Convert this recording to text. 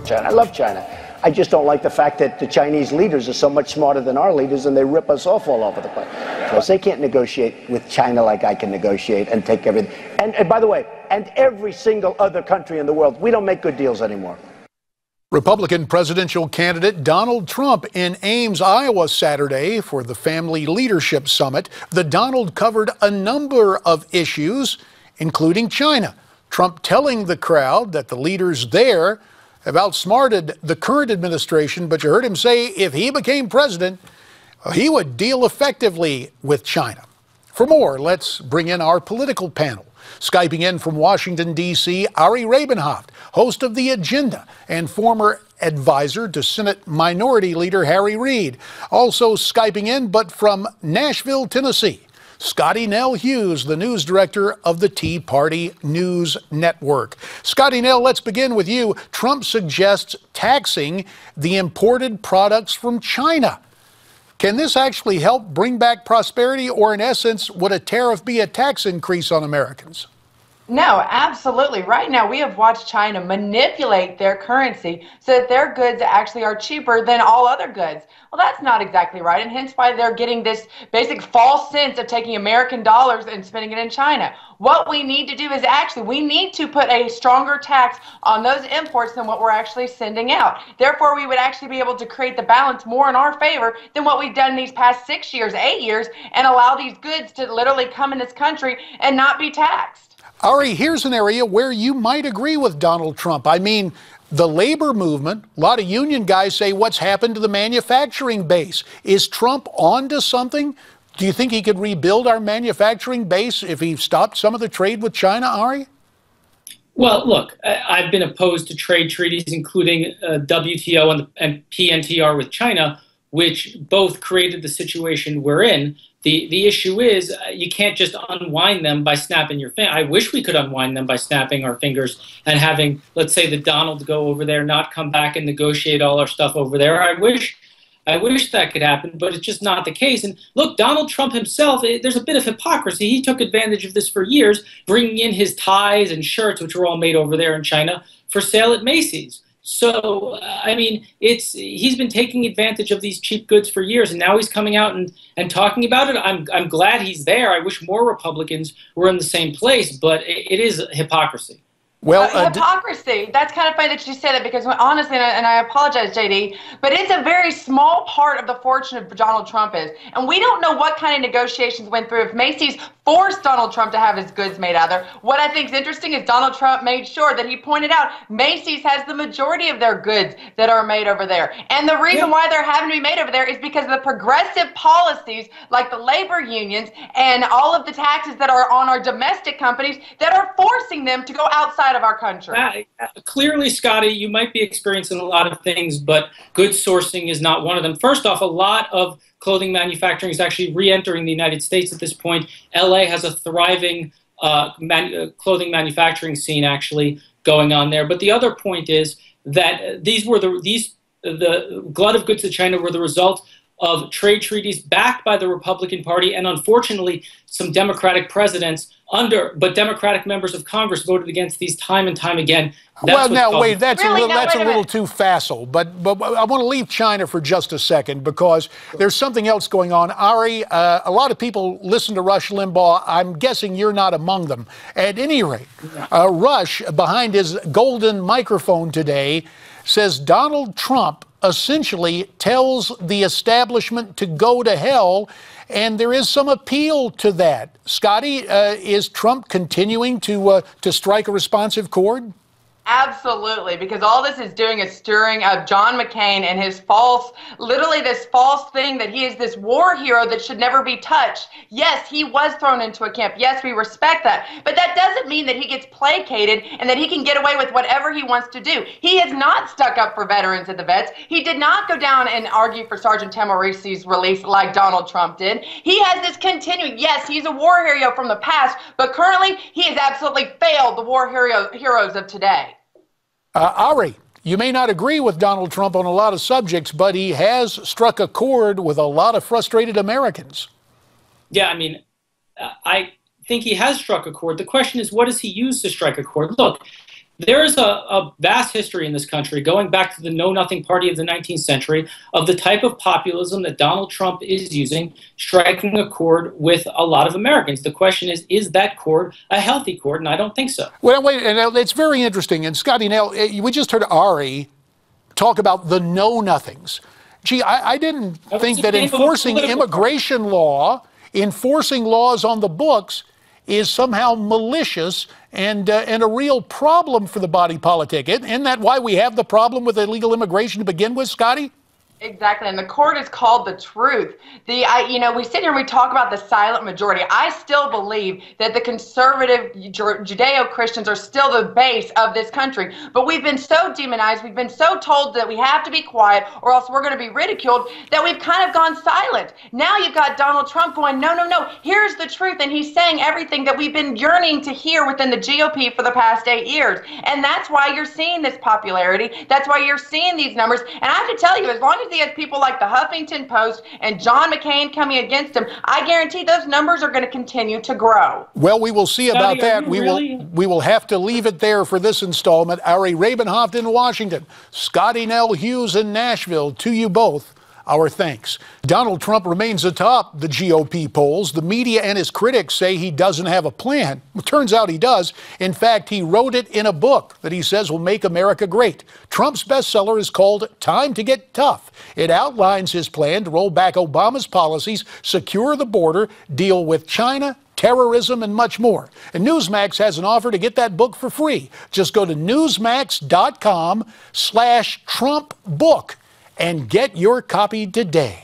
China. I love China. I just don't like the fact that the Chinese leaders are so much smarter than our leaders, and they rip us off all over the place. Because they can't negotiate with China like I can negotiate and take everything. And by the way, and every single other country in the world, we don't make good deals anymore. Republican presidential candidate Donald Trump in Ames, Iowa, Saturday for the Family Leadership Summit. The Donald covered a number of issues, including China. Trump telling the crowd that the leaders there have outsmarted the current administration, but you heard him say if he became president, he would deal effectively with China. For more, let's bring in our political panel. Skyping in from Washington, D.C., Rabin-Havt, host of The Agenda and former advisor to Senate Minority Leader Harry Reid. Also Skyping in, but from Nashville, Tennessee, Scottie Nell Hughes, the news director of the Tea Party News Network. Scottie Nell, let's begin with you. Trump suggests taxing the imported products from China. Can this actually help bring back prosperity, or in essence, would a tariff be a tax increase on Americans? No, absolutely. Right now, we have watched China manipulate their currency so that their goods actually are cheaper than all other goods. Well, that's not exactly right, and hence why they're getting this basic false sense of taking American dollars and spending it in China. What we need to do is we need to put a stronger tax on those imports than what we're actually sending out. Therefore, we would actually be able to create the balance more in our favor than what we've done these past 6 years, 8 years, and allow these goods to literally come in this country and not be taxed. Ari, here's an area where you might agree with Donald Trump. I mean, the labor movement, a lot of union guys say what's happened to the manufacturing base. Is Trump on to something? Do you think he could rebuild our manufacturing base if he stopped some of the trade with China, Ari? Well, look, I've been opposed to trade treaties, including WTO and PNTR with China, which both created the situation we're in. The issue is you can't just unwind them by snapping your finger. I wish we could unwind them by snapping our fingers and having, let's say, the Donald go over there, not come back and negotiate all our stuff over there. I wish that could happen, but it's just not the case. And look, Donald Trump himself, there's a bit of hypocrisy. He took advantage of this for years, bringing in his ties and shirts, which were all made over there in China, for sale at Macy's. So, I mean, he's been taking advantage of these cheap goods for years, and now he's coming out and talking about it. I'm glad he's there. I wish more Republicans were in the same place, but it is hypocrisy. Well, hypocrisy. That's kind of funny that you say that, because honestly, and I apologize, JD, but it's a very small part of the fortune of Donald Trump is. And we don't know what kind of negotiations went through if Macy's forced Donald Trump to have his goods made out there. What I think is interesting is Donald Trump made sure that he pointed out Macy's has the majority of their goods that are made over there. And the reason why they're having to be made over there is because of the progressive policies like the labor unions and all of the taxes that are on our domestic companies that are forcing them to go outside of our country. Clearly, Scottie, you might be experiencing a lot of things, but good sourcing is not one of them. First off, a lot of clothing manufacturing is actually re-entering the United States at this point. LA has a thriving clothing manufacturing scene actually going on there. But the other point is that the glut of goods to China were the result of trade treaties backed by the Republican Party, and unfortunately some Democratic presidents but Democratic members of Congress voted against these time and time again. Well, now, wait, that's a little too facile, but I want to leave China for just a second, because there's something else going on. Ari, a lot of people listen to Rush Limbaugh. I'm guessing you're not among them. At any rate, Rush, behind his golden microphone today, says Donald Trump essentially tells the establishment to go to hell, and there is some appeal to that. Scottie, is Trump continuing to strike a responsive chord? Absolutely, because all this is doing is stirring up John McCain and his literally this false thing that he is this war hero that should never be touched. Yes, he was thrown into a camp. Yes, we respect that. But that doesn't mean that he gets placated and that he can get away with whatever he wants to do. He has not stuck up for veterans and the vets. He did not go down and argue for Sergeant Tamarisi's release like Donald Trump did. He has this continuing. Yes, he's a war hero from the past, but currently he has absolutely failed the war heroes of today. Ari, you may not agree with Donald Trump on a lot of subjects, but he has struck a chord with a lot of frustrated Americans. Yeah, I mean, I think he has struck a chord. The question is, what does he use to strike a chord? Look, There is a vast history in this country, going back to the Know-Nothing Party of the 19th century, of the type of populism that Donald Trump is using, striking a chord with a lot of Americans. The question is that chord a healthy chord? And I don't think so. Well, wait, and it's very interesting. And Scottie, Nell, we just heard Ari talk about the know-nothings. Gee, I didn't think that enforcing immigration law, enforcing laws on the books, is somehow malicious and a real problem for the body politic. Isn't that why we have the problem with illegal immigration to begin with, Scottie? Exactly, and the court is called the truth. We sit here and we talk about the silent majority. I still believe that the conservative Judeo-Christians are still the base of this country, but we've been so demonized, we've been so told that we have to be quiet or else we're going to be ridiculed, that we've kind of gone silent. Now you've got Donald Trump going, no, no, no, here's the truth, and he's saying everything that we've been yearning to hear within the GOP for the past 8 years, and that's why you're seeing this popularity. That's why you're seeing these numbers, and I have to tell you, as long as he has people like the Huffington Post and John McCain coming against him, I guarantee those numbers are going to continue to grow. Well, we will see about that. We will have to leave it there for this installment. Ari Rabin-Havt in Washington, Scottie, Nell, Hughes in Nashville. To you both, our thanks. Donald Trump remains atop the GOP polls. The media and his critics say he doesn't have a plan. Well, turns out he does. In fact, he wrote it in a book that he says will make America great. Trump's bestseller is called Time to Get Tough. It outlines his plan to roll back Obama's policies, secure the border, deal with China, terrorism, and much more. And Newsmax has an offer to get that book for free. Just go to newsmax.com/Trump book and get your copy today.